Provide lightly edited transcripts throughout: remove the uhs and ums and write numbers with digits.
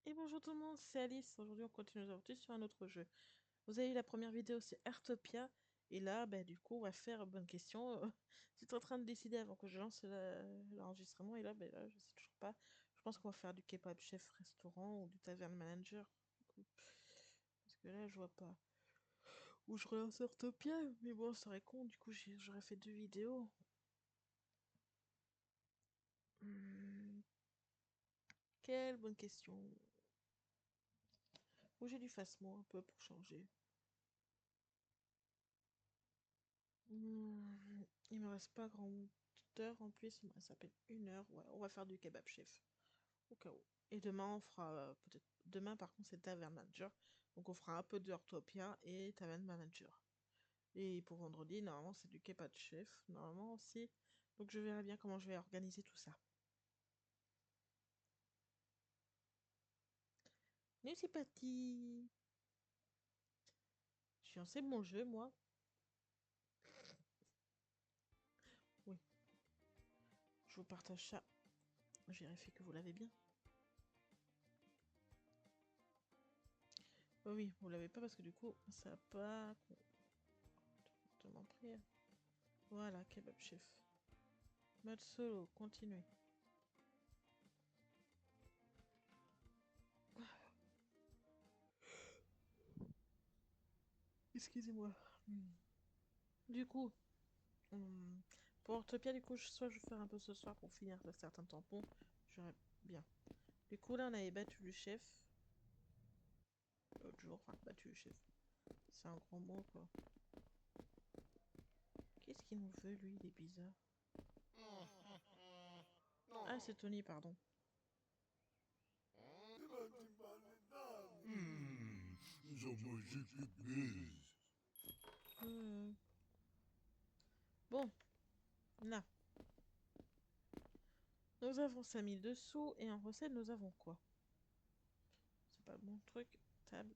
Et bonjour tout le monde, c'est Alice. Aujourd'hui, on continue nos aventures sur un autre jeu. Vous avez eu la première vidéo, c'est Airtopia. Et là, du coup, on va faire bonne question. J'étais en train de décider avant que je lance l'enregistrement. Et là, je sais toujours pas. Je pense qu'on va faire du kebab chef restaurant ou du taverne manager. Du coup, parce que là, je vois pas. Ou je relance Airtopia. Mais bon, ça serait con. Du coup, j'aurais fait deux vidéos. Hmm, quelle bonne question. Ou j'ai du face-mot un peu pour changer. Il me reste pas grand d'heures en plus, il me reste à peine une heure. Ouais, on va faire du kebab chef, au cas où. Et demain, on fera peut-être. Demain, par contre, c'est Tavern Manager. Donc, on fera un peu de Heartopia et Tavern Manager. Et pour vendredi, normalement, c'est du kebab chef. Normalement aussi. Donc, je verrai bien comment je vais organiser tout ça. Mais c'est parti. Je suis lancé mon jeu, moi. Oui, je vous partage ça. Je vérifie que vous l'avez bien. Oh oui, vous l'avez pas parce que du coup, ça n'a pas. Je m'en prie. Voilà, kebab chef. Mode solo, continuez. Excusez-moi. Du coup, hum, pour Ortopia, du coup, soit je vais faire un peu ce soir pour finir certains tampons. J'aurais bien. Du coup, là, on avait battu le chef. L'autre jour, enfin, battu le chef. C'est un gros mot, quoi. Qu'est-ce qu'il nous veut, lui? Il est bizarre. Ah, c'est Tony, pardon. Ils ont mangé que baise. Euh, Bon, là. Nous avons 5000 dessous et en recette, nous avons quoi? C'est pas le bon truc. Table.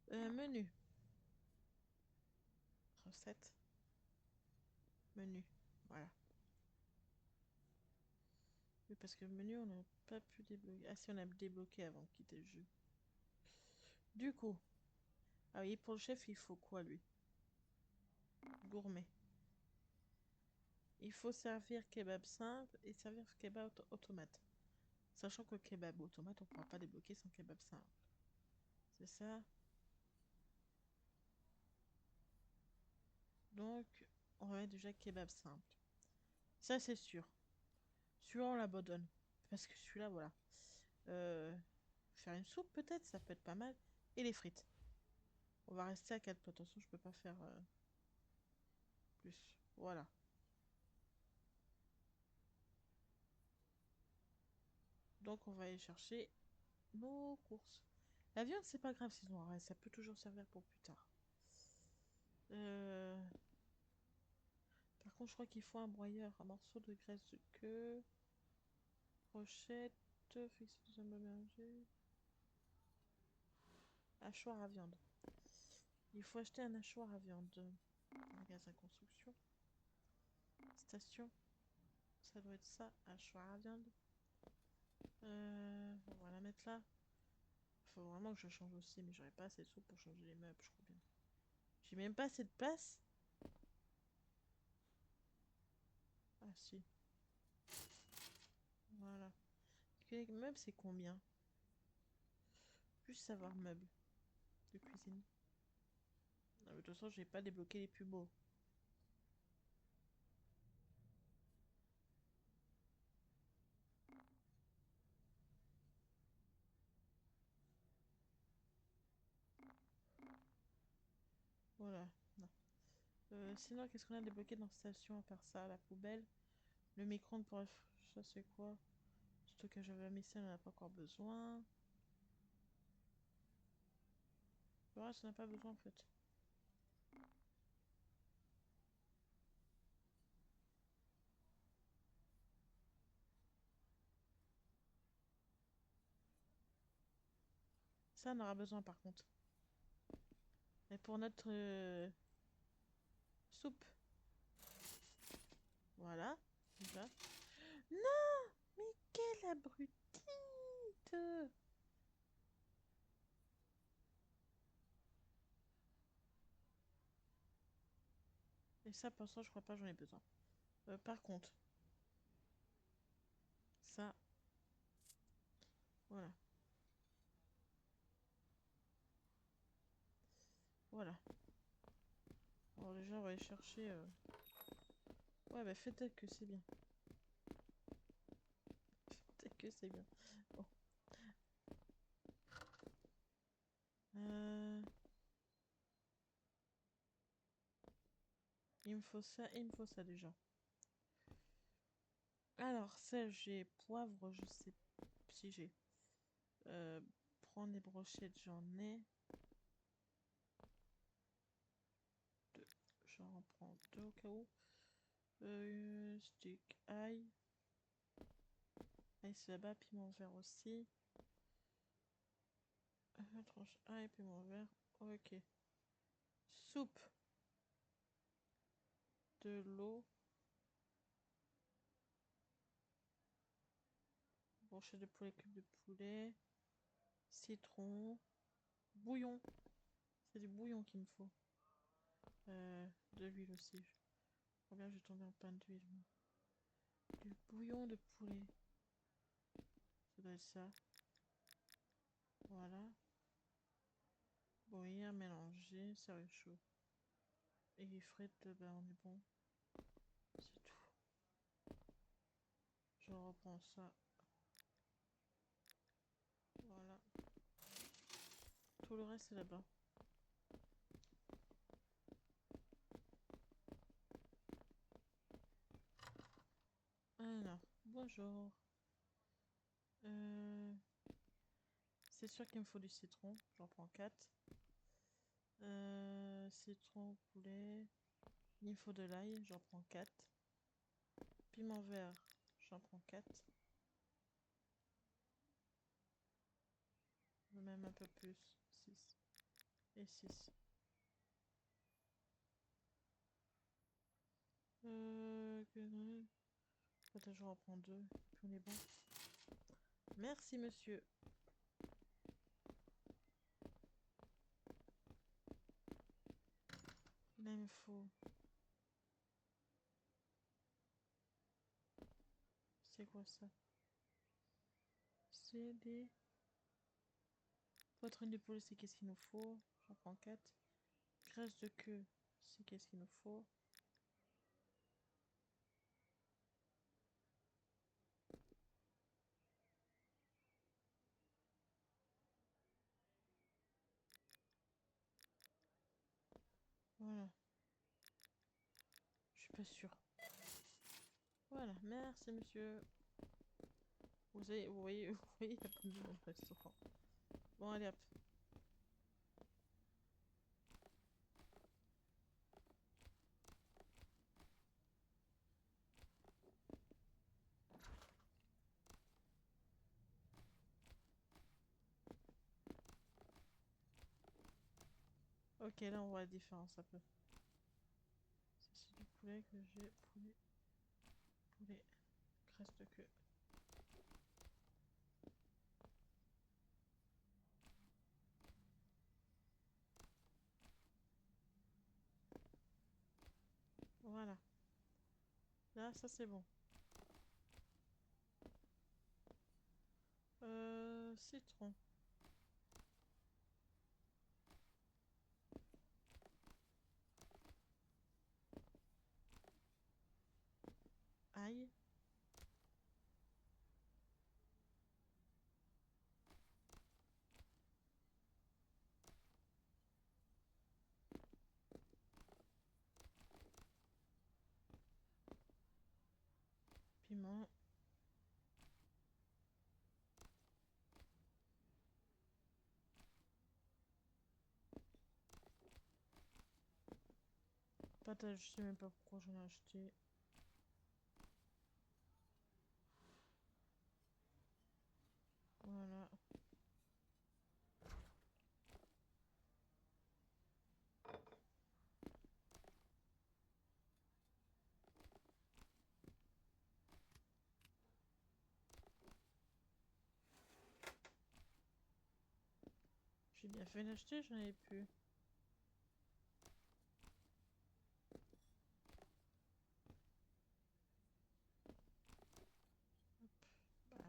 Menu. Recette. Menu. Voilà. Oui, parce que le menu, on n'a pas pu débloquer. Ah, si, on a débloqué avant de quitter le jeu. Du coup. Ah oui, pour le chef, il faut quoi, lui? Gourmet. Il faut servir kebab simple et servir kebab automate. Sachant que kebab automate, on ne pourra pas débloquer sans kebab simple. C'est ça. Donc, on va mettre déjà kebab simple. Ça, c'est sûr. Celui-là, on l'abandonne. Parce que celui-là, voilà. Euh, Faire une soupe, peut-être, ça peut être pas mal. Et les frites. On va rester à 4 plats. Attention, je peux pas faire plus. Voilà. Donc, on va aller chercher nos courses. La viande, c'est pas grave sinon, ouais, ça peut toujours servir pour plus tard. Euh, Par contre, je crois qu'il faut un broyeur, un morceau de graisse de queue, brochette, fixe de berger, hachoir à viande. Il faut acheter un hachoir à viande. Magasin construction. Station. Ça doit être ça, hachoir à viande. On va la mettre là. Il faut vraiment que je change aussi, mais j'aurais pas assez de sous pour changer les meubles, je crois bien. J'ai même pas assez de place. Ah si, voilà. Les meubles, c'est combien? Juste savoir meubles de cuisine. Non, mais de toute façon, j'ai pas débloqué les plus beaux. Voilà. Non. Sinon, qu'est-ce qu'on a débloqué dans cette station à part ça? La poubelle, le micro-ondes pour... Ça, c'est quoi? Stockage à la missile, on n'a pas encore besoin. Le reste, on n'a pas besoin, en fait. Ça, on aura besoin, par contre. Mais pour notre soupe. Voilà. Déjà. Non! Mais quel abruti! tout. Et ça, pour ça, je crois pas j'en ai besoin. Par contre, ça, voilà. Voilà. Alors déjà, on va aller chercher... Ouais, bah peut-être que c'est bien. Peut-être que c'est bien. Bon. Il me faut ça et il me faut ça déjà. Alors, sel, j'ai poivre, je sais si j'ai. Prendre des brochettes, j'en ai. Deux. J'en prends deux au cas où. Stick, ail. Ail, c'est là-bas, piment vert aussi. Tranche ail, piment vert. Ok. Soupe. De l'eau. Brochette de poulet, cube de poulet. Citron. Bouillon. C'est du bouillon qu'il me faut. De l'huile aussi. Je crois bien que j'ai tombé en panne d'huile. Du bouillon de poulet. Ça doit être ça. Voilà. Bouillir, mélanger, servir chaud. Et les frites, ben on est bon. C'est tout. Je reprends ça. Voilà. Tout le reste est là-bas. Alors, bonjour. C'est sûr qu'il me faut du citron. J'en prends 4. Citron, poulet. Il me faut de l'ail. J'en prends 4. Piment vert. J'en prends 4. Même un peu plus. 6. Et 6. Attends, je reprends 2. Et puis on est bon. Merci, monsieur. Là, il me faut... C'est quoi ça? C'est des... Poitrine de poulet, c'est qu'est-ce qu'il nous faut? J'en prends 4. Graisse de queue, c'est qu'est-ce qu'il nous faut? Voilà. Je suis pas sûre. Voilà, merci monsieur. Vous voyez, il y a pas de monde au restaurant. Bon, allez hop. Ok, là on voit la différence un peu. Ça, c'est du poulet que j'ai. Poulet. Graisse de queue. Voilà. Là, ça c'est bon. Citron. Ail. Piment. Patate, je sais même pas pourquoi j'en ai acheté. Voilà. J'ai bien fait d'acheter, j'en avais plus. Hop, bah.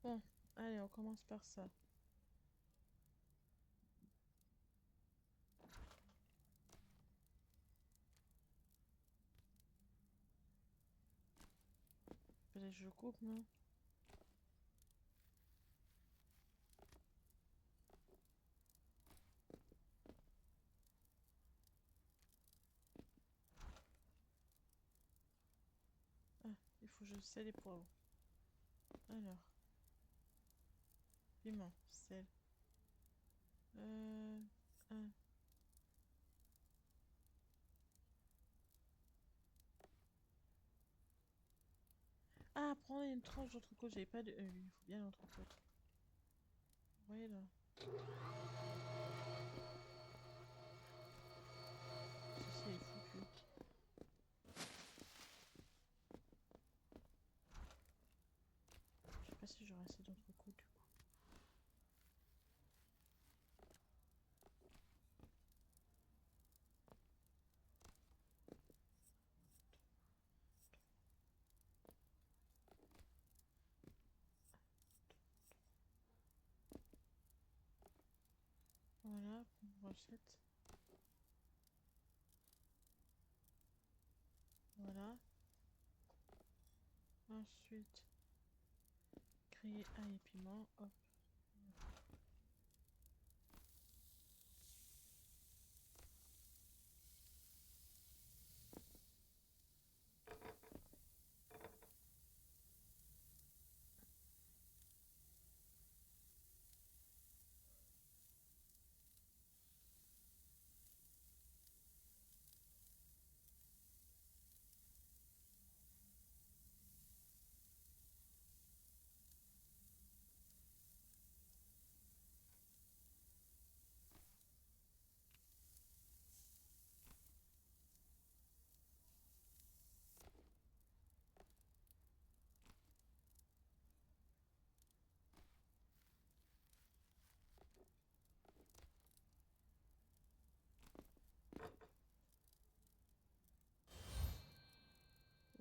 Bon, allez, on commence par ça. Fallait que je coupe, non? Ah, il faut que je sel et poivre. Alors, piment, sel. Un. Ah, prends une tranche d'entrecôte, j'avais pas de... il faut bien l'entrecôte. Vous voyez là? Ceci est foutu. Je sais pas si j'aurai assez d'entrecôte du coup. Voilà, brochette. Voilà. Ensuite, griller ail et piment. Hop.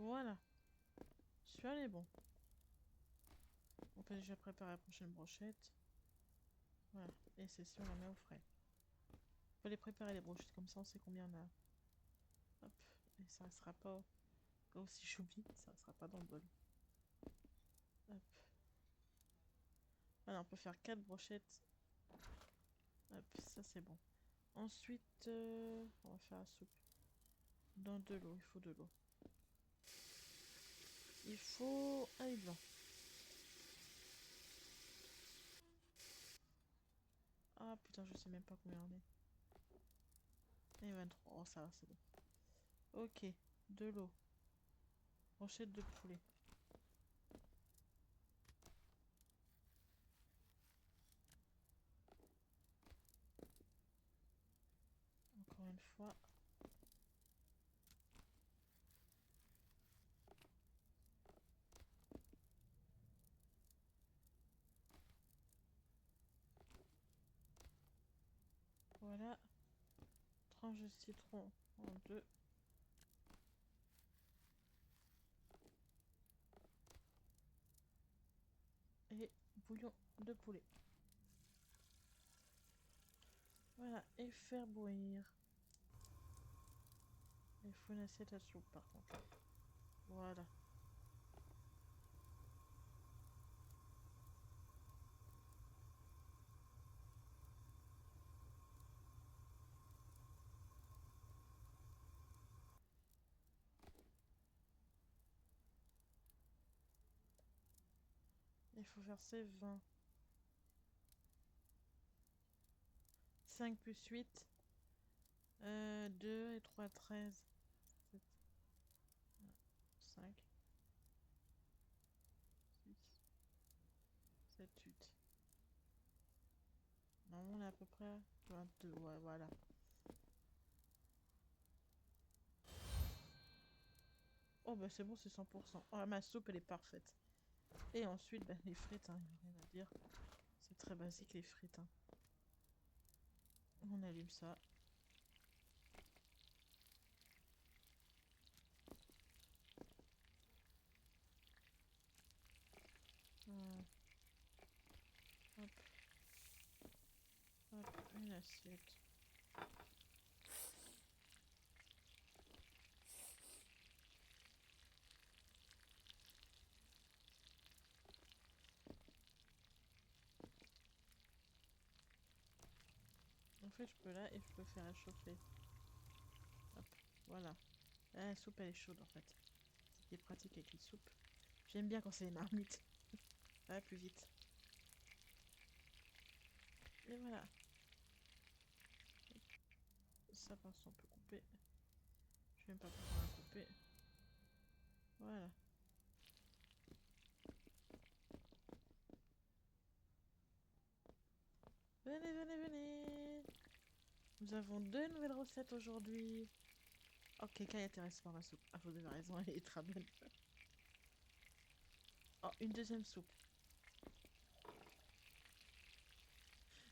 Voilà. Celui-là, il est bon. On peut déjà préparer la prochaine brochette. Voilà. Et celle-ci, on la met au frais. On peut les préparer les brochettes comme ça, on sait combien on a. Hop. Et ça restera pas aussi choubi. Ça restera pas dans le bol. Hop. Voilà, on peut faire 4 brochettes. Hop, ça c'est bon. Ensuite, on va faire la soupe. Dans de l'eau, il faut de l'eau. Il faut un œil blanc. Ah putain, je sais même pas combien on est. Et 23. Oh, ça va, c'est bon. Ok, de l'eau. Brochette de poulet. Encore une fois. Voilà. Tranche de citron en deux. Et bouillon de poulet. Voilà, et faire bouillir. Il faut une assiette à soupe par contre. Voilà. Il faut verser 20. 5 plus 8. 2 et 3, 13. 7, 5, 6, 7, 8. Normalement, on est à peu près à 22. Ouais, voilà. Oh, bah c'est bon, c'est 100%. Oh, ma soupe, elle est parfaite. Et ensuite, bah, les frites, hein, y a rien à dire. C'est très basique, les frites. Hein. On allume ça. Hop, hop, une assiette. En fait, je peux là et je peux faire réchauffer. Hop, voilà. Là, la soupe, elle est chaude en fait. C'est ce qui est pratique avec les soupes. J'aime bien quand c'est les marmites. Ça va plus vite. Et voilà. Ça, par contre, on peut couper. Je sais même pas pourquoi on l'a coupé. Voilà. Venez, venez, venez. Nous avons 2 nouvelles recettes aujourd'hui. Oh, quelqu'un est intéressé par ma soupe. Ah, vous avez raison, elle est très bonne. Oh, une deuxième soupe.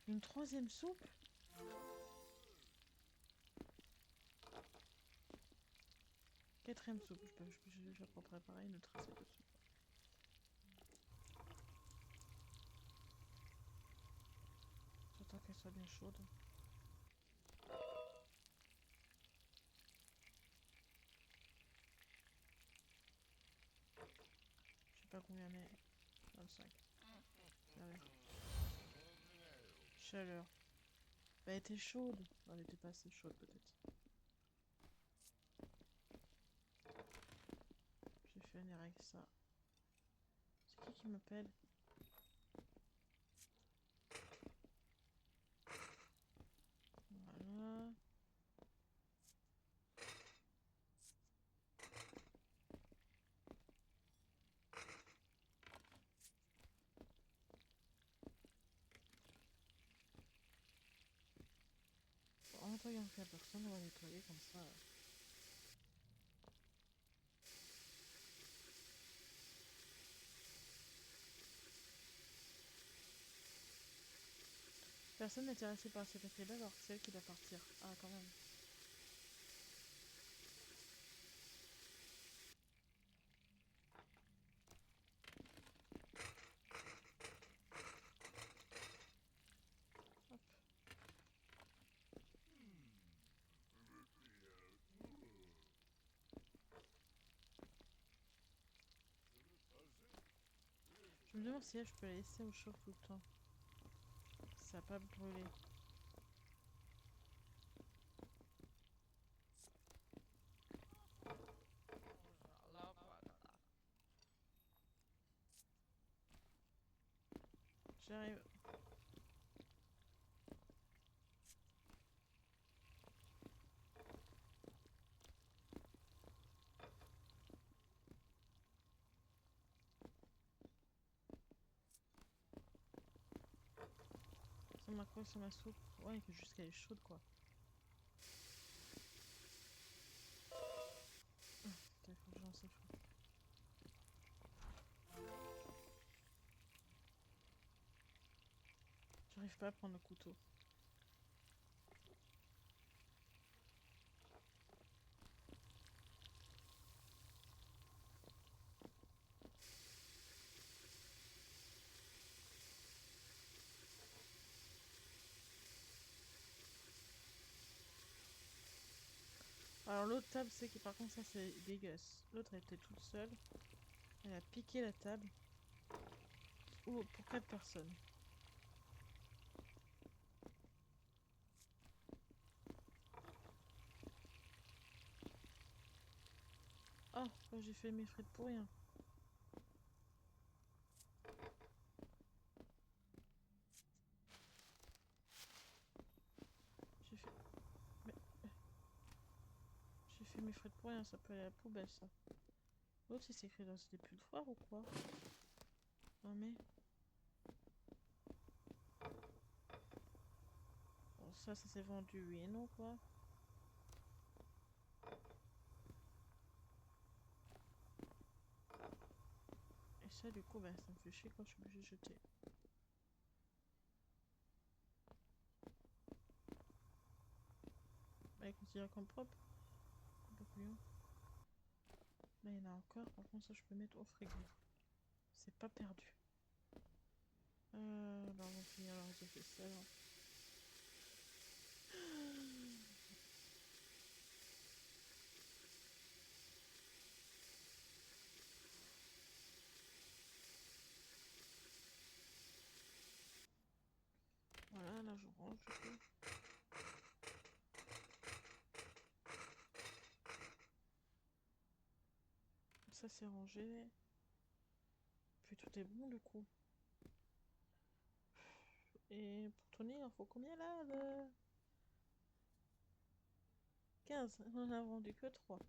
Une troisième soupe. Quatrième soupe. Je vais préparer une autre recette de soupe. J'attends qu'elle soit bien chaude. Je sais pas combien, mais 25. Sérieux. Chaleur. Bah, elle était chaude. Elle était pas assez chaude, peut-être. J'ai fait venir avec ça. C'est qui m'appelle? Voilà. En nettoyant qu'il n'y a personne, on va nettoyer comme ça. Personne n'est intéressé par cette affaire-là, alors c'est elle qui doit partir. Ah, quand même. Hop. Je me demande si là, je peux la laisser au chaud tout le temps. Ça va pas brûler. J'arrive. Ça m'a quoi sur ma soupe? Ouais, que juste qu'elle est chaude, quoi. Ah, putain, il faut que je lance le feu. J'arrive pas à prendre le couteau. Alors l'autre table, c'est que par contre ça c'est dégueulasse. L'autre elle était toute seule. Elle a piqué la table. Oh, pour 4 personnes. Oh, bah, j'ai fait mes frites pour rien. J'ai fait... Mais... J'ai fait mes frites pour rien, ça peut aller à la poubelle ça. L'autre il s'est écrit dans des pulls de foire ou quoi? Non mais... ça s'est vendu, oui et non, quoi. Et ça, du coup, bah, ça me fait chier quand je suis obligée de jeter. Bah, il est considéré comme propre. Le couillon. Là, il y en a encore. Par contre, ça, je peux mettre au frigo. C'est pas perdu. Bah, on va finir la recette de sel. Voilà, là, je range du coup. Ça, c'est rangé. Puis tout est bon, du coup. Et pour tourner, il en faut combien, là 15. On en a vendu que 3.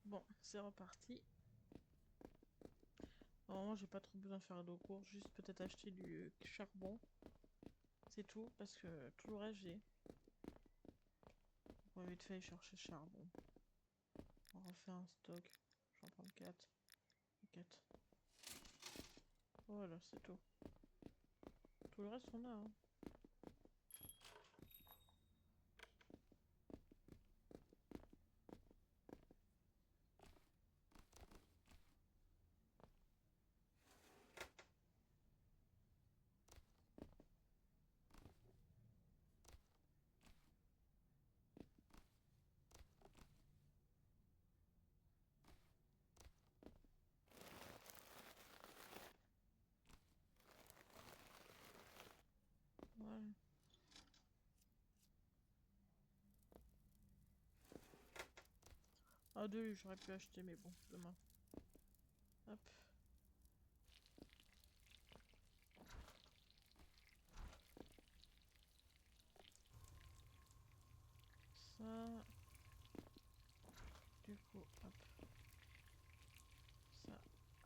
Bon, c'est reparti. Normalement, j'ai pas trop besoin de faire d'eau courte, juste peut-être acheter du charbon. C'est tout, parce que tout le reste, j'ai. On va vite fait chercher charbon. On refait un stock. J'en prends 4. 4. Voilà, c'est tout. Tout le reste, on a. Hein. Voilà. Ah, deux, j'aurais pu acheter, mais bon, demain. Hop. Ça. Du coup, hop. Ça,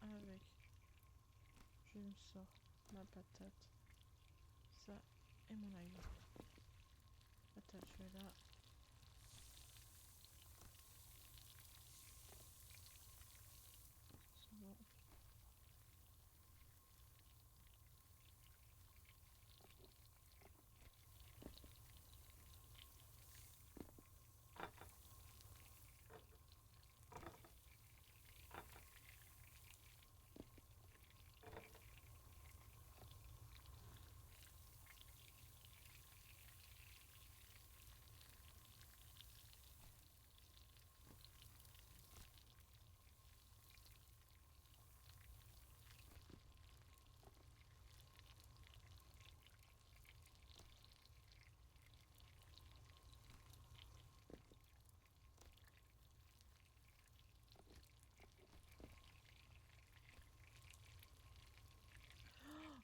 avec. Je me sors ma patate. Ça et mon ail. Patate, je vais là. C'est bon.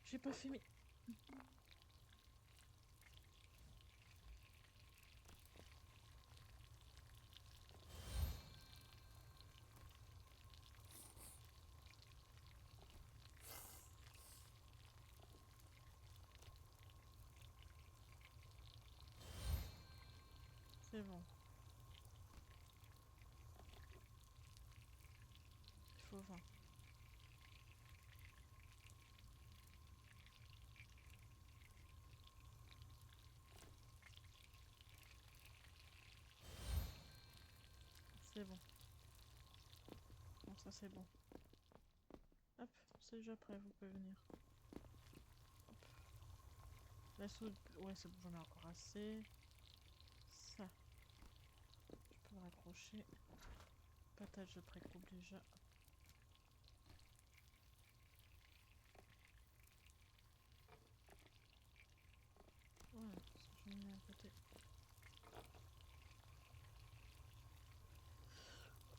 J'ai pas fait mes... C'est bon. Il faut 20. C'est bon. Bon, ça c'est bon. Hop, c'est déjà prêt, vous pouvez venir. Hop. La soude, ouais, c'est bon, j'en ai encore assez. Ça, je peux le raccrocher. Patate, je précoupe déjà. Voilà, je mets à côté.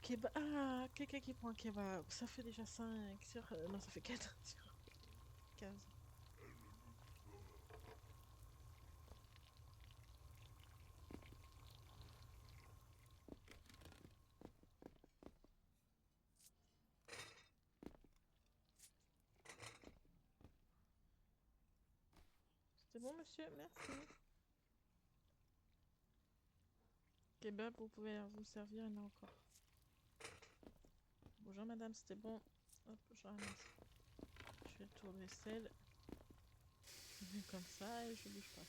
Kebab. Ah, quelqu'un qui prend un kebab. Ça fait déjà 5 sur. Non, ça fait 4 sur 15. C'est bon, monsieur? Merci. Kebab, vous pouvez vous servir, il y en a encore. Bonjour, madame, c'était bon. Hop, je ramasse. Je fais le tour de vaisselle. Je mets comme ça et je bouge pas.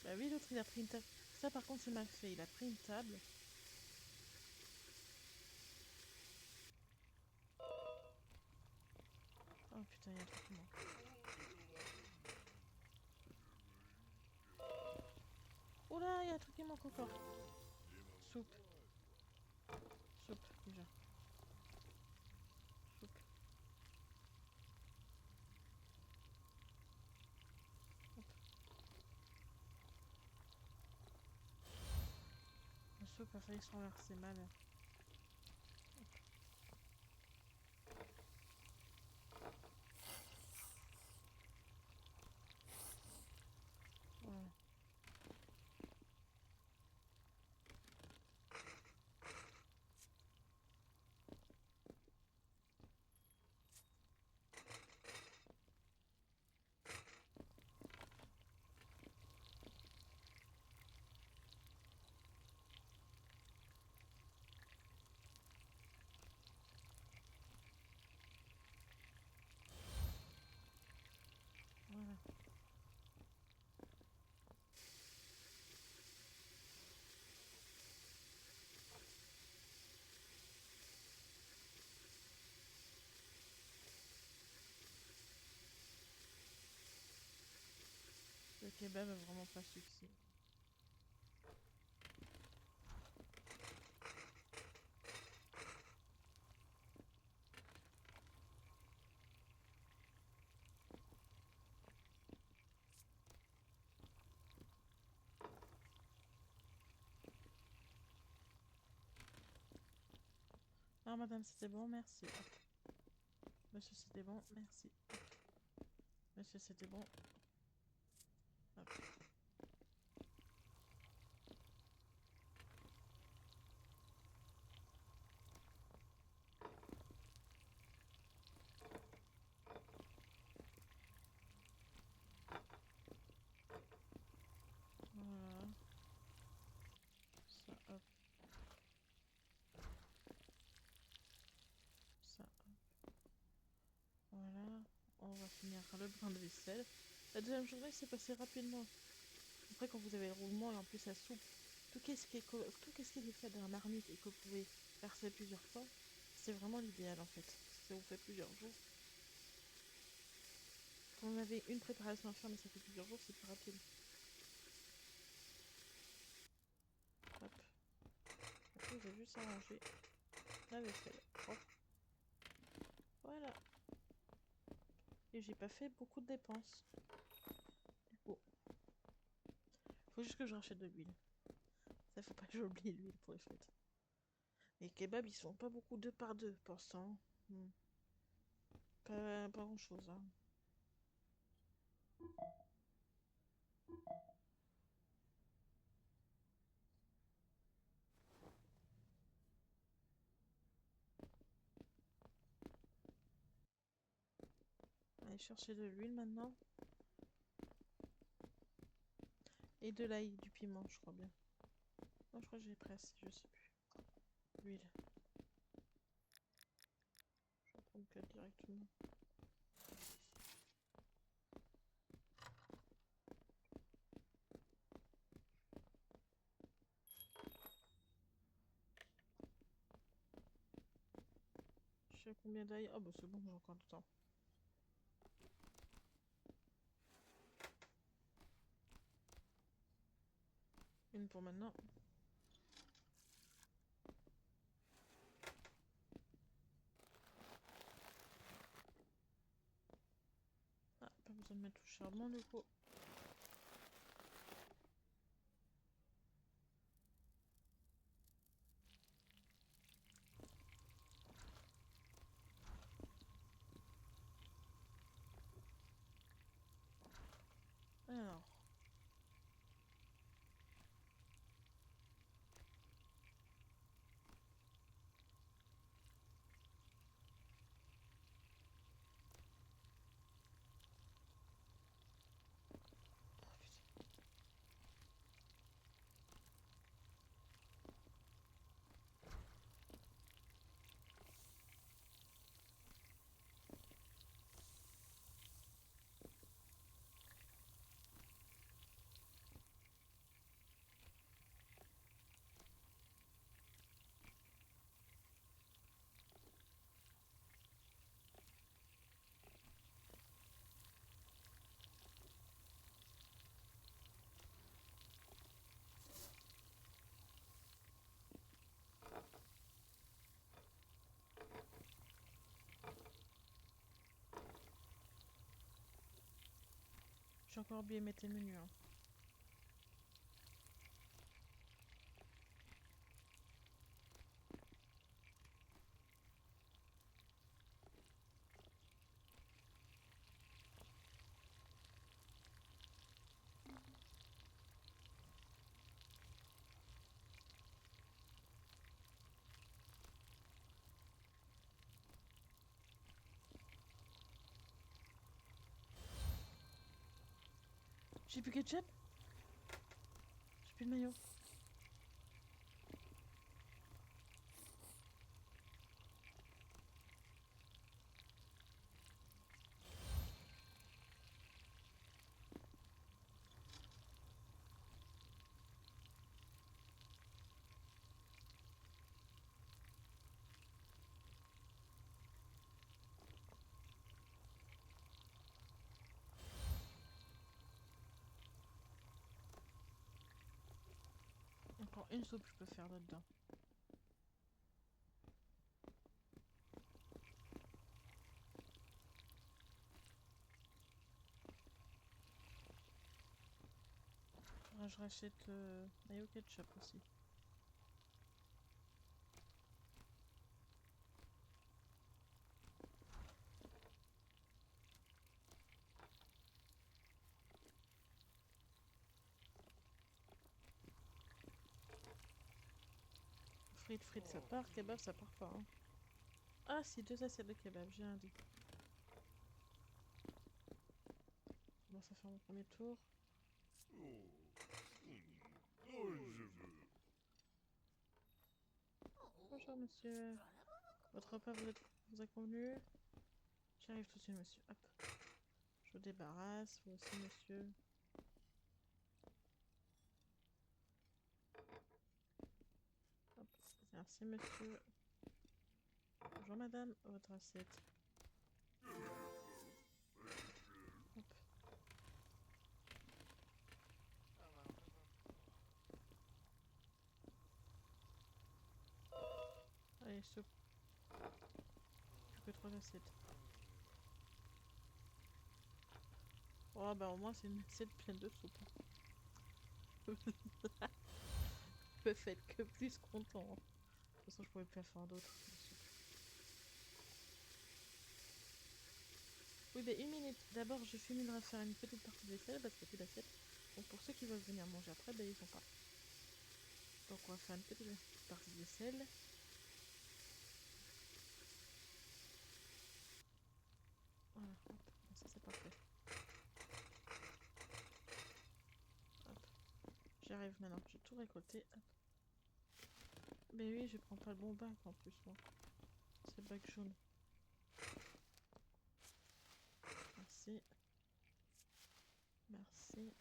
Bah oui, l'autre, il a pris une table. Ça, par contre, c'est mal fait. Il a pris une table. Oh putain, il y a un truc qui manque. Oh là, il y a un truc qui manque encore. Soupe. Soupe, déjà. Soupe. Hop. La soupe a failli se renverser mal. Voilà. Voilà. Le kebab a vraiment pas succès. Ah, madame, c'était bon, merci. Hop. Monsieur, c'était bon, merci. Hop. Monsieur, c'était bon. Hop. Voilà. Ça, hop. Ça, hop. Voilà. On va finir le brin de vaisselle. La deuxième journée s'est passée rapidement. Après, quand vous avez le roulement et en plus la soupe, tout ce qui est fait dans la marmite et que vous pouvez faire ça plusieurs fois, c'est vraiment l'idéal en fait. Si ça vous fait plusieurs jours. Quand vous avez une préparation à faire mais ça fait plusieurs jours, c'est plus rapide. Hop. Après, j'ai juste à ranger la vaisselle propre. Voilà. Et j'ai pas fait beaucoup de dépenses. Du coup, faut juste que je rachète de l'huile. Ça faut pas que j'oublie l'huile pour les frites. Les kebabs, ils sont pas beaucoup 2 par 2 pour l'instant. Pas grand chose. Hein. Allez chercher de l'huile maintenant. Et de l'ail, du piment, je crois bien. Non, je crois que j'ai presque, je sais plus. L'huile. Je vais prendre 4 directement. Je sais combien d'ail. Oh bah c'est bon, j'ai encore du temps. Une pour maintenant. Ah, pas besoin de mettre tout le charbon du coup. Alors. J'ai encore oublié de mettre les menus. Hein. J'ai plus ketchup. J'ai plus de maillot. Encore une soupe je peux faire là-dedans. Je rachète mayo ketchup aussi. Frites, ça part. Kebab, ça part pas. Hein. Ah, si, 2 assiettes de kebab, j'ai un dit. Bon, ça fait mon premier tour. Bonjour, monsieur. Votre repas vous a convenu? J'arrive tout de suite, monsieur. Hop. Je vous débarrasse. Vous aussi, monsieur. Hop. Merci, monsieur. Bonjour, madame. Votre assiette. Hop. Allez, soupe. Plus que 3 assiettes. Oh, bah au moins, c'est une assiette pleine de soupe. Je peux être que plus content. De toute façon, je pourrais pas faire d'autres. Oui, bah 1 minute. D'abord, je finirai de faire une petite partie de vaisselle parce qu'il n'y a plus d'assiette. Donc, pour ceux qui veulent venir manger après, bah ils n'ont pas. Donc, on va faire une petite partie de vaisselle. Voilà, hop. Bon, ça, c'est parfait. Hop. J'arrive maintenant. J'ai tout récolté. Hop. Mais oui, je prends pas le bon bac en plus, moi. C'est le bac jaune. Merci. Merci.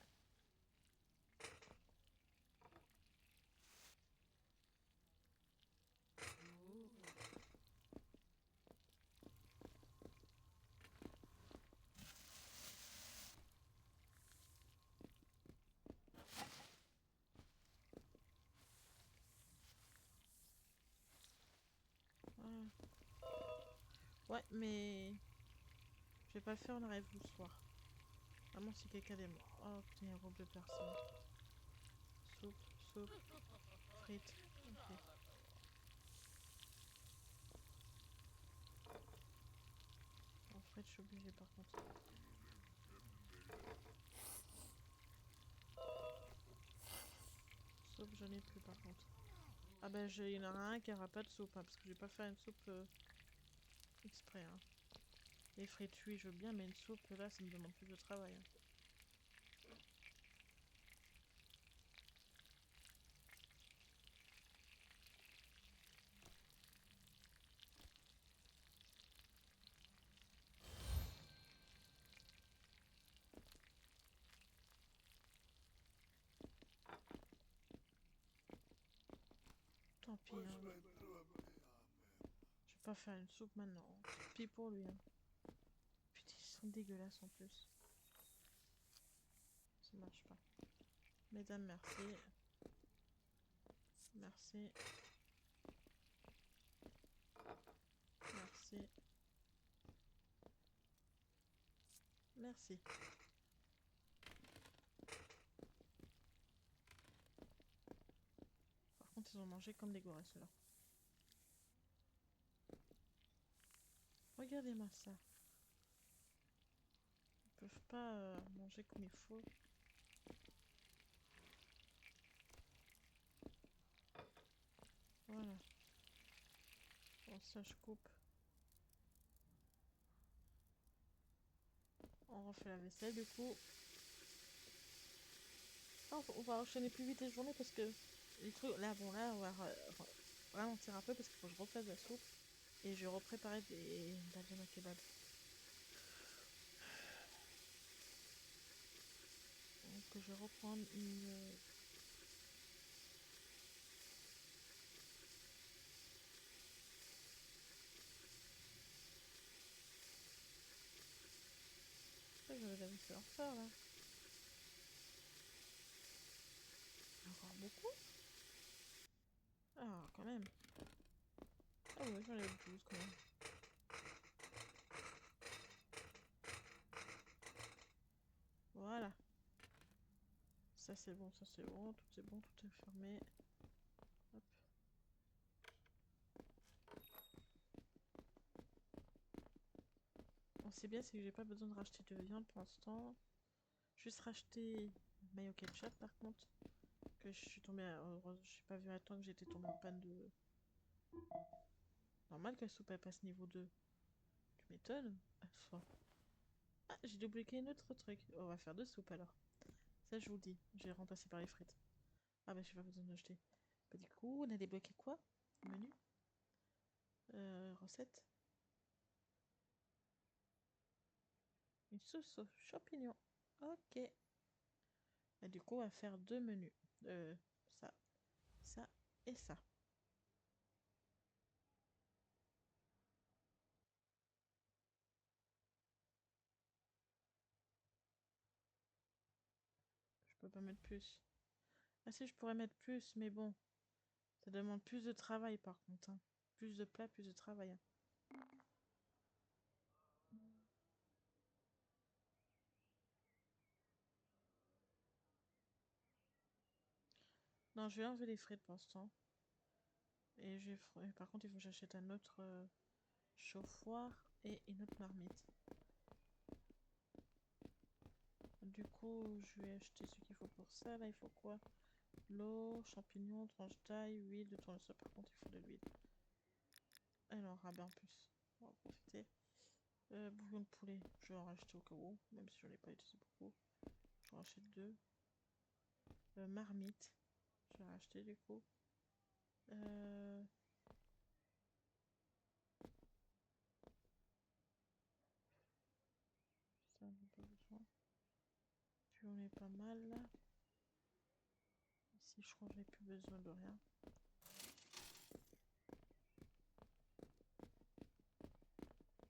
Voilà. Ouais, mais je vais pas le faire, on arrive le soir. Vraiment, si quelqu'un est mort. Oh putain, il y a un groupe de personnes. Soupe, frites. Ok. En frites, je suis obligée par contre. j'en ai plus par contre. Ah bah il y en aura un qui aura pas de soupe, hein, parce que je vais pas faire une soupe exprès. Hein. Les frites, oui, je veux bien, mais une soupe, là, ça me demande plus de travail. Hein. Tant pis, hein. Je vais pas faire une soupe maintenant. Tant pis pour lui. Hein. Putain, ils sont dégueulasses en plus. Ça marche pas. Mesdames, merci. Merci. Merci. Merci. Par contre, ils ont mangé comme des gorilles, ceux-là. Regardez-moi ça. Ils peuvent pas manger comme il faut. Voilà. Bon, ça, je coupe. On refait la vaisselle, du coup. Oh, on va enchaîner plus vite les journées parce que les trucs... Là, bon, là, on va ralentir un peu parce qu'il faut que je refasse la soupe. Et je vais repréparer la viande à kebab. Donc, je vais reprendre une... J'avais la vaisselle en retard, là. Encore beaucoup. Ah, quand même. Ah ouais, j'en ai 12 quand même. Voilà. Ça c'est bon, tout est bon, tout est fermé. Hop. Bon, c'est bien, c'est que j'ai pas besoin de racheter de viande pour l'instant. Juste racheter mayo ketchup par contre. Que je suis tombée à... j'ai pas vu à temps que j'étais tombée en panne de... Normal que la soupe elle passe niveau 2. Tu m'étonnes. Ah, j'ai débloqué un autre truc. On va faire deux soupes alors. Ça je vous le dis, j'ai remplacé par les frites. Ah bah j'ai pas besoin d'acheter. Bah du coup, on a débloqué quoi? Menu recette. Une sauce aux champignons. Ok. Et du coup, on va faire deux menus. Ça, ça et ça. Je peux pas mettre plus. Ah si, je pourrais mettre plus, mais bon. Ça demande plus de travail par contre. Hein. Plus de plats, plus de travail. Hein. Non, je vais enlever les frites pour l'instant. Et par contre, il faut que j'achète un autre chauffoir et une autre marmite. Du coup, je vais acheter ce qu'il faut pour ça. Là, il faut quoi? L'eau, champignons, tranche d'ail, huile de tournesol. Par contre, il faut de l'huile. Ah non, rabais en plus. On va en profiter. Bouillon de poulet, je vais en racheter au cas où, même si je n'en ai pas utilisé beaucoup. J'en rachète deux. Marmite, je vais racheter du coup. Ça, on n'a pas besoin. Puis on est pas mal là. Ici, je crois que j'ai plus besoin de rien.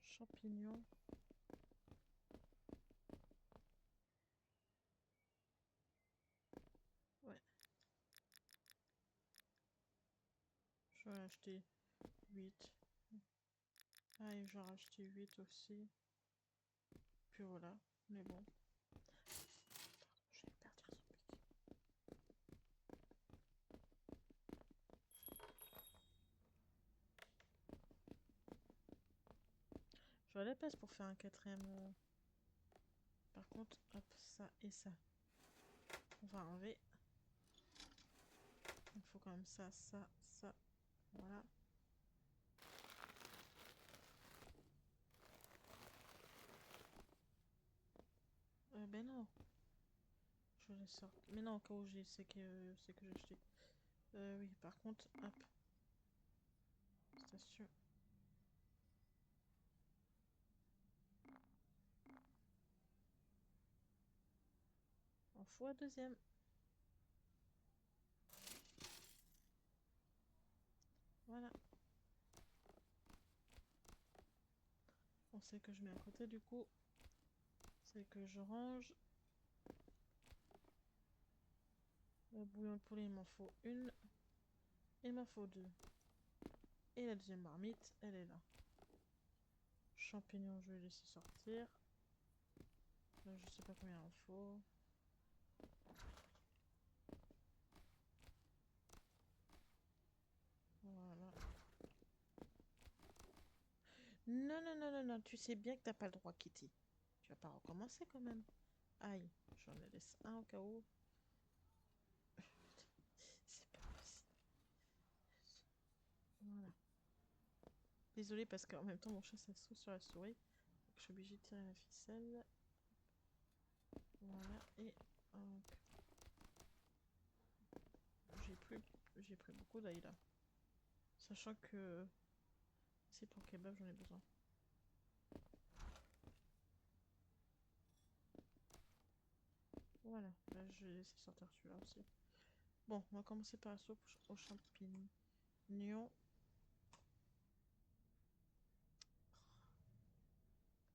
Champignons. Ouais. Je vais acheter 8. Ah, et je vais racheter 8 aussi. Puis voilà, on est bon. Je vais perdre son pic. J'aurai la place pour faire un quatrième. Par contre, hop, ça et ça. On va enlever. Il faut quand même ça, ça, ça. Voilà. Ben non. Je les sors. Mais non, au cas où c'est que j'ai jeté. Oui, par contre, hop. Station. On fout un deuxième. Voilà. On sait que je mets à côté du coup. C'est que je range. Le bouillon de poulet, il m'en faut une. Il m'en faut deux. Et la deuxième marmite, elle est là. Champignons, je vais laisser sortir. Là, je sais pas combien il en faut. Voilà. Non, non, non, non, non. Tu sais bien que t'as pas le droit, Kitty. Tu vas pas recommencer quand même. Aïe, j'en laisse un au cas où. C'est pas possible. Voilà. Désolée parce qu'en même temps mon chat ça saute sur la souris. Donc je suis obligée de tirer la ficelle. Voilà. Et hop. J'ai pris beaucoup d'ail là. Sachant que c'est pour kebab j'en ai besoin. Voilà. Là je vais laisser sortir celui-là aussi. Bon, on va commencer par la soupe aux champignons.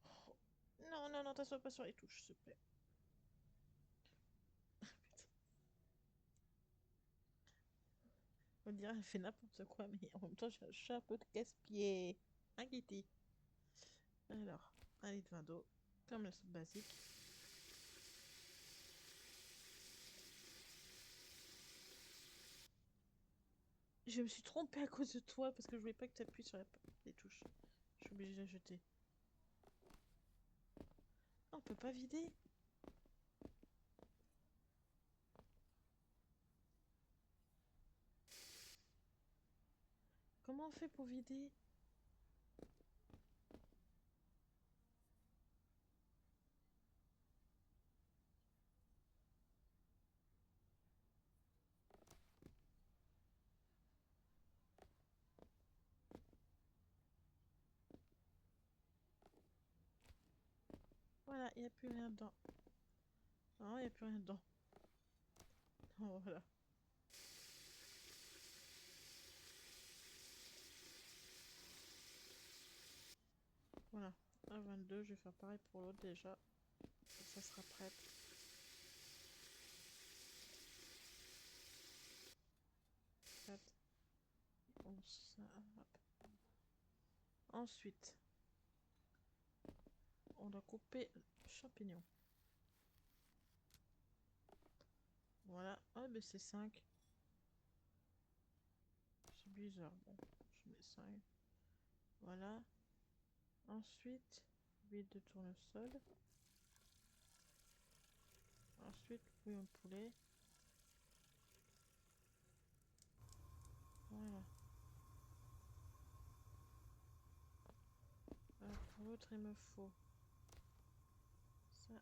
Oh. Non, non, non, t'assois pas sur les touches, s'il te plaît. On dirait qu'elle fait n'importe quoi, mais en même temps, j'ai un chat un peu de casse-pied. Hein, Kitty? Alors, un litre de vin d'eau, comme la soupe basique. Je me suis trompée à cause de toi parce que je voulais pas que tu appuies sur les touches. Je suis obligée de la jeter. Ah, on peut pas vider. Comment on fait pour vider? Voilà, il n'y a plus rien dedans. Non, il n'y a plus rien dedans. Oh, voilà. Voilà. À 22, je vais faire pareil pour l'autre déjà. Ça sera prêt. Ensuite, on doit couper champignons. Voilà. Ah, ben c'est 5. C'est bizarre. Bon, je mets 5. Voilà. Ensuite, huile de tournesol. Ensuite, bouillon de poulet. Voilà. Alors, pour l'autre, il me faut ça.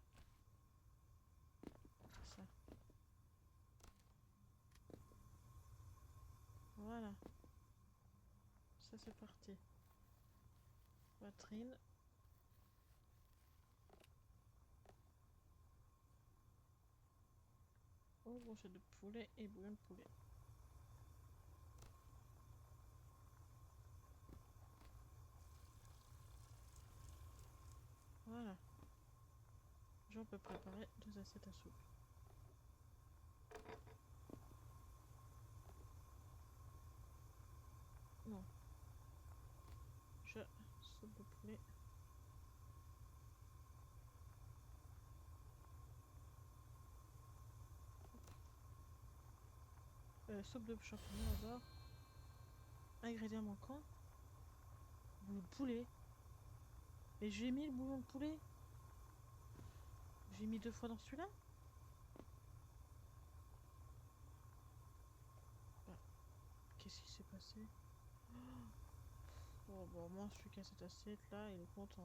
Ça. Voilà. Ça, c'est parti. Poitrine. Oh, brochette de poulet et bouillon de poulet. Voilà. On peut préparer 2 assiettes à soupe. Non. Soupe de poulet. Soupe de champignons d'abord. Ingrédients manquants. Bouillon de poulet. Et j'ai mis le bouillon de poulet. J'ai mis 2 fois dans celui-là. Bah, Qu'est-ce qui s'est passé? Oh, bon, moi je suis qu'à cette assiette là, il est content.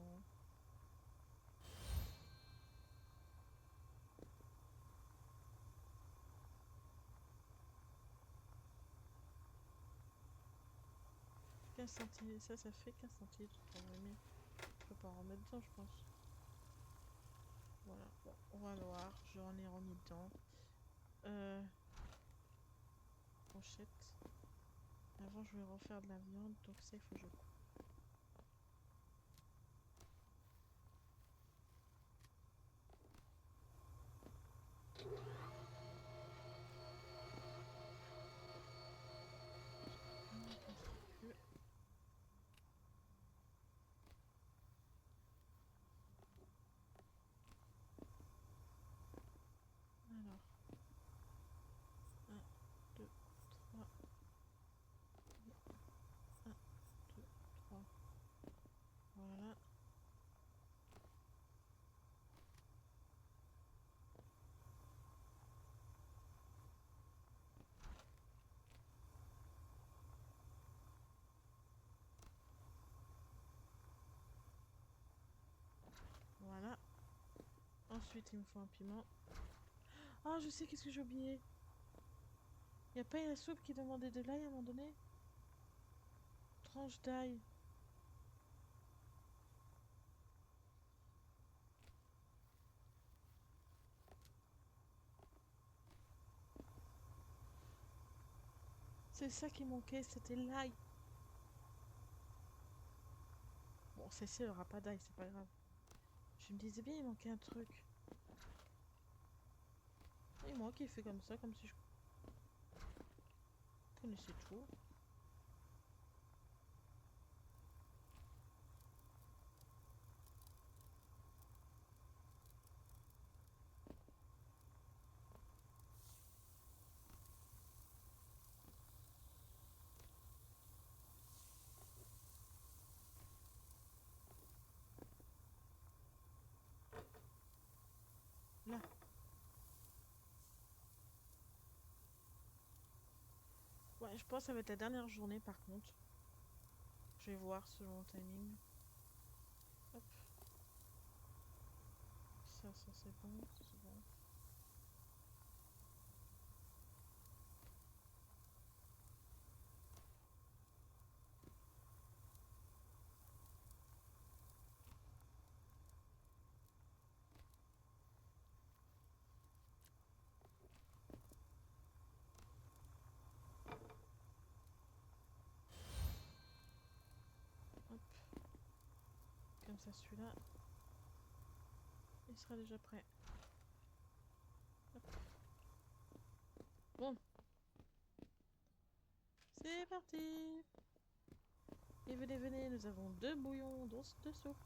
Centilitres, ça fait 15 centilitres. Je peux pas en remettre dedans, je pense. Voilà, bon, on va voir. J'en ai remis dedans. Brochette. Avant, je vais refaire de la viande, donc ça, il faut que je coupe. Alors, 1, 2, 3. 1, 2, 3. Voilà. Voilà. Ensuite, il me faut un piment. Ah, je sais qu'est-ce que j'ai oublié. Y a pas la soupe qui demandait de l'ail à un moment donné? Tranche d'ail. C'est ça qui manquait, c'était l'ail. Bon, celle-ci, elle aura pas d'ail, c'est pas grave. Je me disais bien, il manquait un truc. Et moi qui fait comme ça, comme si je connaissais tout. Là. Ouais, je pense que ça va être la dernière journée par contre. Je vais voir selon le timing. Hop. Ça c'est bon, ça c'est bon. Hop. Comme ça celui-là, il sera déjà prêt. Hop. Bon. C'est parti. Et venez, venez, nous avons 2 bouillons, 2 soupes,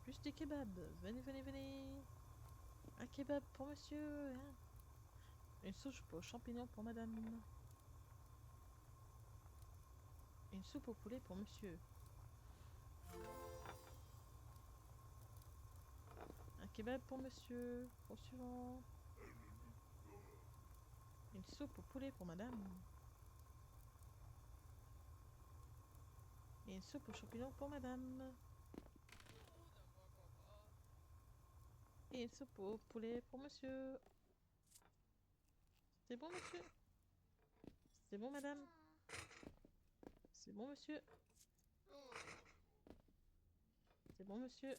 plus des kebabs. Venez, venez, venez. Un kebab pour monsieur. Hein. Une soupe aux champignons pour madame. Une soupe au poulet pour monsieur. Un kebab pour monsieur. Au suivant. Une soupe au poulet pour madame. Et une soupe aux champignons pour madame. Et une soupe au poulet pour monsieur. C'est bon, monsieur? C'est bon, madame? C'est bon, monsieur? C'est bon, monsieur?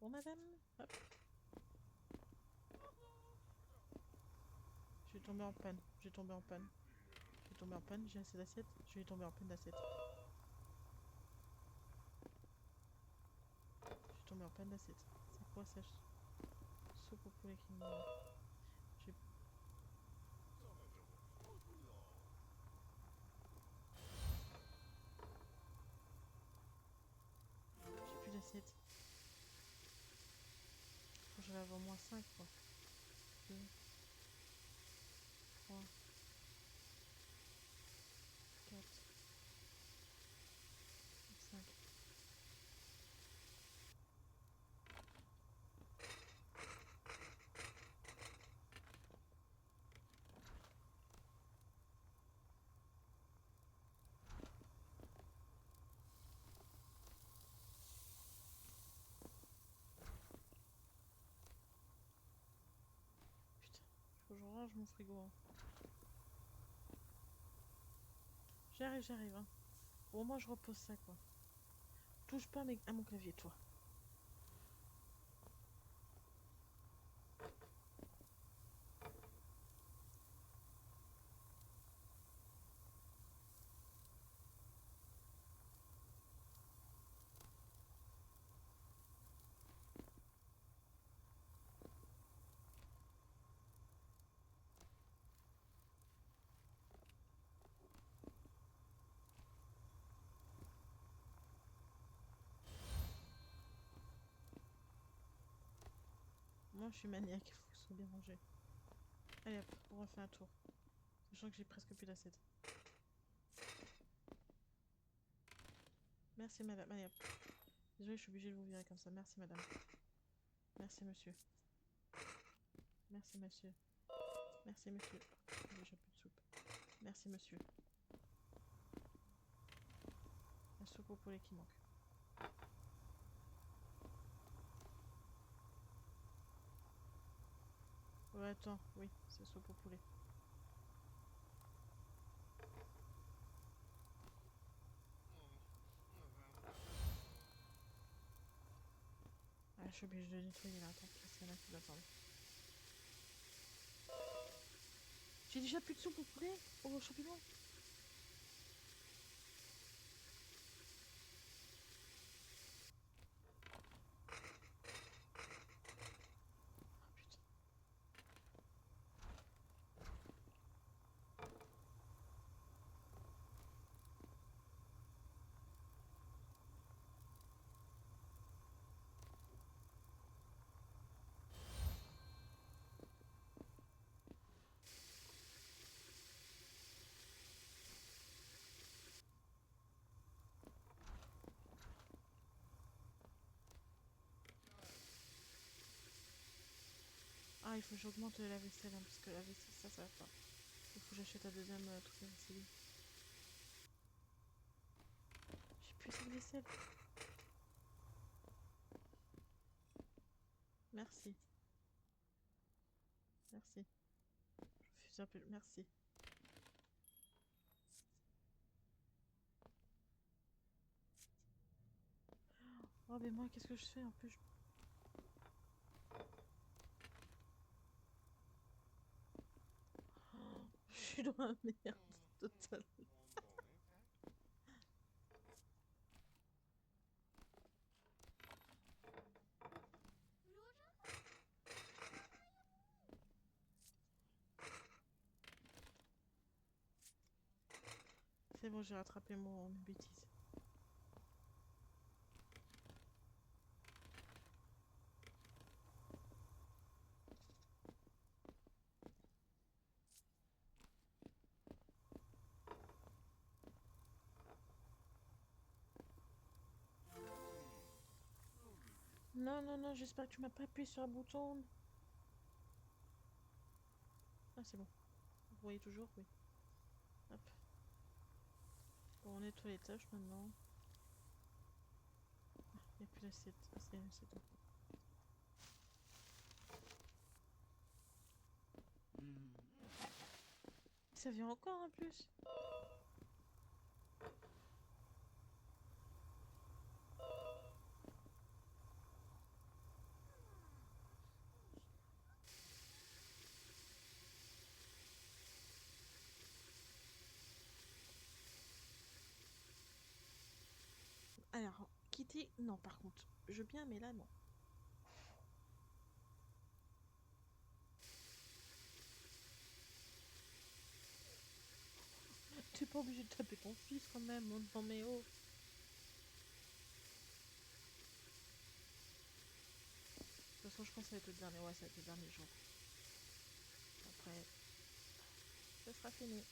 Bon, madame? Hop. Je vais tomber en panne. Je vais tomber en panne. Je vais tomber en panne. J'ai assez d'assiettes. Je vais tomber en panne d'assiettes. Je vais tomber en panne d'assiettes. C'est quoi ça? Soupe au poulet qui me... J'ai plus d'assiettes. Faut que j'en ai au moins 5 quoi. 2, 3, 4, 5. range mon frigo. Hein. J'arrive. Hein. Au moins je repose ça quoi. Touche pas à mon clavier toi. Moi je suis maniaque, il faut que ce soit bien rangé. Allez hop, on refait un tour. Sachant que j'ai presque plus d'assiette. Merci madame, allez hop. Désolée, je suis obligée de vous virer comme ça. Merci madame. Merci monsieur. Merci monsieur. Merci monsieur. J'ai déjà plus de soupe. Merci monsieur. La soupe au poulet qui manque. Ouais, attends, oui, c'est soupe au poulet. Ah, je suis obligée de nettoyer là, attends, parce qu'il y en a qui l'attendent. J'ai déjà plus de soupe au poulet, aux champignons. Ah putain. Ah, il faut que j'augmente la vaisselle, hein, parce que la vaisselle, ça va pas. Il faut que j'achète un deuxième truc de vaisselle. J'ai plus assez de vaisselle. Merci. Merci. Je refuse un peu. Merci. Oh, mais moi, qu'est-ce que je fais en plus je suis dans la merde totale. C'est bon, j'ai rattrapé mes bêtises. Non, j'espère que tu m'as pas appuyé sur un bouton. Ah, c'est bon. Vous voyez toujours, oui. Hop. Bon, on nettoie les tâches maintenant. Il n'y a plus d'assiette. Ah, c'est tout. Ça vient encore en plus. Alors, quitter, non par contre. Je veux bien, mais là, non. T'es pas obligé de taper ton fils quand même, non mais oh. De toute façon, je pense que ça va être le dernier, ouais, ça va être le dernier jour. Après, ça sera fini.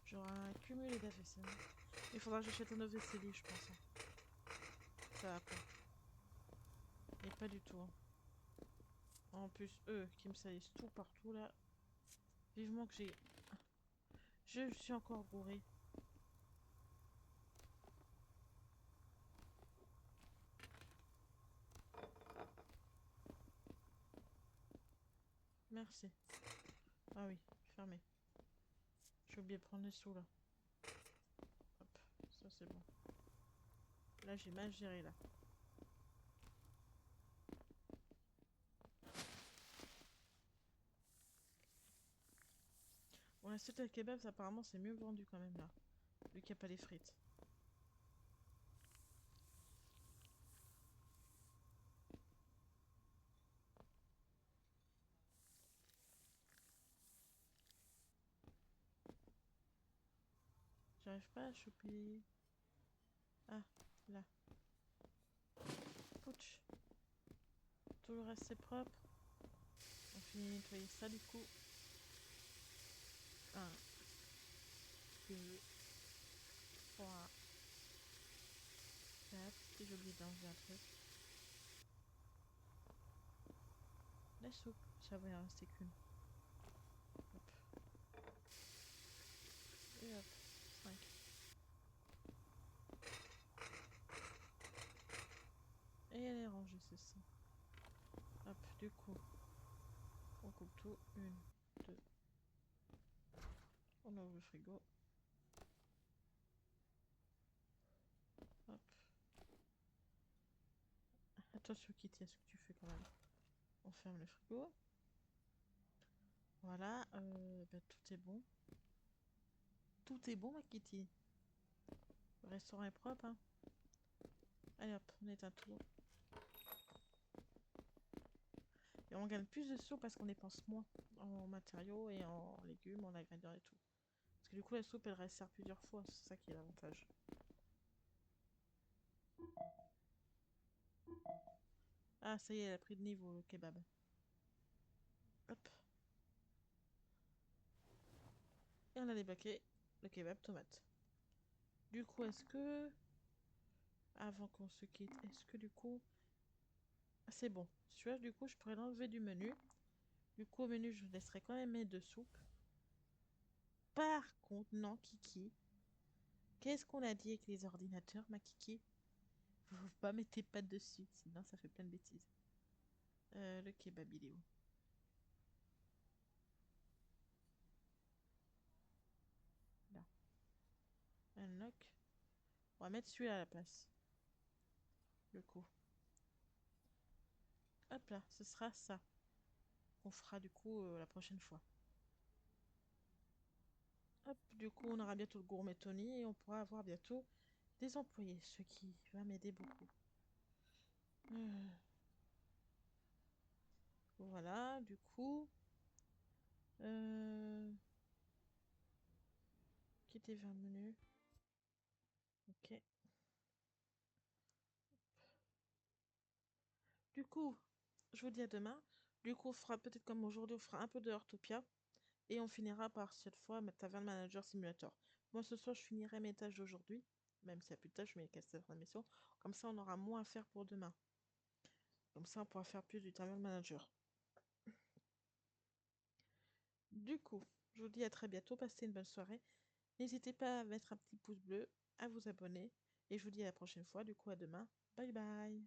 J'aurai un cumulé de vaisselle. Il faudra que j'achète un autre vaisselier, je pense. Hein. Ça va pas. Et pas du tout. Hein. En plus, eux qui me salissent tout partout là. Vivement que j'ai. Je suis encore bourrée. Merci. Ah oui, fermé. J'ai oublié de prendre les sous là. Hop, ça c'est bon. Là j'ai mal géré là. Bon, la suite à kebab, apparemment c'est mieux vendu quand même là. Vu qu'il n'y a pas les frites. J'arrive pas à choper. Ah, là. Pouch. Toujours assez propre. On finit de nettoyer ça du coup. 1, 2, 3, 4. Et j'ai oublié d'enlever un truc. La soupe. Ça va y en rester qu'une. Hop. Et hop. 5. Et elle est rangée, c'est ça. Hop, du coup. On coupe tout. 1, 2. On ouvre le frigo. Hop. Attention Kitty à ce que tu fais quand même. On ferme le frigo. Voilà, bah, tout est bon. Tout est bon ma Kitty. Le restaurant est propre, hein. Allez hop, on éteint tout. Et on gagne plus de sous parce qu'on dépense moins en matériaux et en légumes, en ingrédients et tout. Parce que du coup la soupe elle reste plusieurs fois, c'est ça qui est l'avantage. Ah ça y est, elle a pris de niveau le kebab. Hop. Et on a débaqué le kebab tomate. Du coup, est-ce que... Avant qu'on se quitte, est-ce que du coup... Ah, c'est bon. Celui-là, du coup, je pourrais l'enlever du menu. Du coup, au menu, je laisserai quand même mes 2 soupes. Par contre, non, Kiki. Qu'est-ce qu'on a dit avec les ordinateurs, ma Kiki? Vous pas mettez pas dessus, sinon ça fait plein de bêtises. Le kebab, il est où? Là. Unlock. On va mettre celui-là à la place. Le coup. Hop là, ce sera ça. On fera du coup la prochaine fois. Hop, du coup, on aura bientôt le gourmet Tony et on pourra avoir bientôt des employés, ce qui va m'aider beaucoup. Voilà, du coup. Quitter vers le menu. Ok. Du coup, je vous dis à demain. Du coup, on fera peut-être comme aujourd'hui, on fera un peu de Heartopia. Et on finira par cette fois ma Tavern Manager Simulator. Moi, ce soir, je finirai mes tâches d'aujourd'hui. Même s'il n'y a plus de tâches, je mets les la mission. Comme ça, on aura moins à faire pour demain. Comme ça, on pourra faire plus du Tavern Manager. Du coup, je vous dis à très bientôt. Passez une bonne soirée. N'hésitez pas à mettre un petit pouce bleu, à vous abonner. Et je vous dis à la prochaine fois. Du coup, à demain. Bye bye.